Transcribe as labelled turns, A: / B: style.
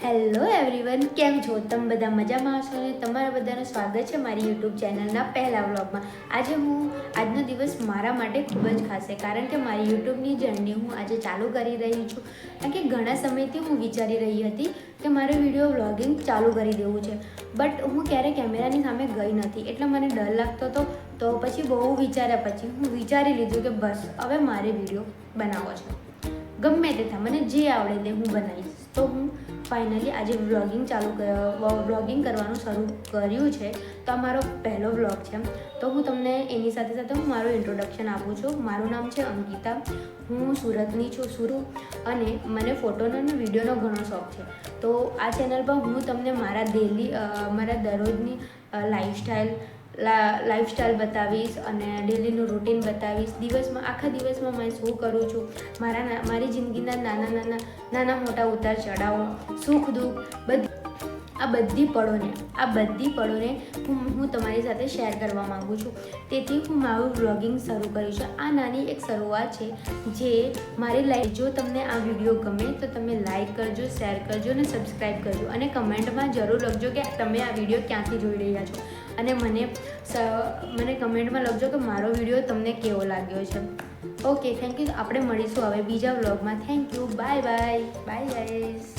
A: Hello everyone, કેમ છો? તમે બધા મજામાં હશો ને? તમારા બધાનું સ્વાગત છે મારી યુટ્યુબ ચેનલના પહેલા વ્લોગમાં. આજનો દિવસ મારા માટે ખૂબ જ ખાસ છે, કારણ કે મારી યુટ્યુબની જર્ની હું આજે ચાલુ કરી રહી છું. કારણ કે ઘણા સમયથી હું વિચારી રહી હતી કે મારે વિડીયો વ્લોગિંગ ચાલુ કરી દેવું છે, બટ હું ક્યારેય કેમેરાની સામે ગઈ નથી, એટલે મને ડર લાગતો હતો. તો પછી બહુ વિચાર્યા પછી હું વિચારી લીધું કે બસ હવે મારે વિડીયો બનાવવો છે. ગમે તે થાય, મને જે આવડે તે હું બનાવીશ. તો હું ફાઇનલી આજે વ્લોગિંગ કરવાનું શરૂ કર્યું છે. તો આ મારો પહેલો વ્લોગ છે. તો હું તમને એની સાથે સાથે હું મારું ઇન્ટ્રોડક્શન આપું છું. મારું નામ છે અંકિતા. હું સુરતની છું અને મને ફોટોનો અને વિડીયોનો ઘણો શોખ છે. તો આ ચેનલ પર હું તમને મારા દરરોજની લાઈફસ્ટાઈલ બતાવીશ અને ડેલીનું રૂટીન બતાવીશ. આખા દિવસમાં મેં શું કરું છું, મારી જિંદગીના નાના મોટા ઉતાર ચઢાવો, સુખ દુઃખ, આ બધી પળોને હું તમારી સાથે શેર કરવા માગું છું. તેથી હું મારું વ્લોગિંગ શરૂ કર્યું છે. આ નાની એક શરૂઆત છે જે મારી લાઈફ. જો તમને આ વિડીયો ગમે તો તમે લાઈક કરજો, શેર કરજો અને સબસ્ક્રાઈબ કરજો, અને કમેન્ટમાં જરૂર લખજો કે તમે આ વિડીયો ક્યાંથી જોઈ રહ્યા છો, અને મને કમેન્ટમાં લખજો કે મારો વિડીયો તમને કેવો લાગ્યો છે. Okay, thank you. આપણે મળીશું હવે બીજા વ્લોગમાં. Thank you. By guys.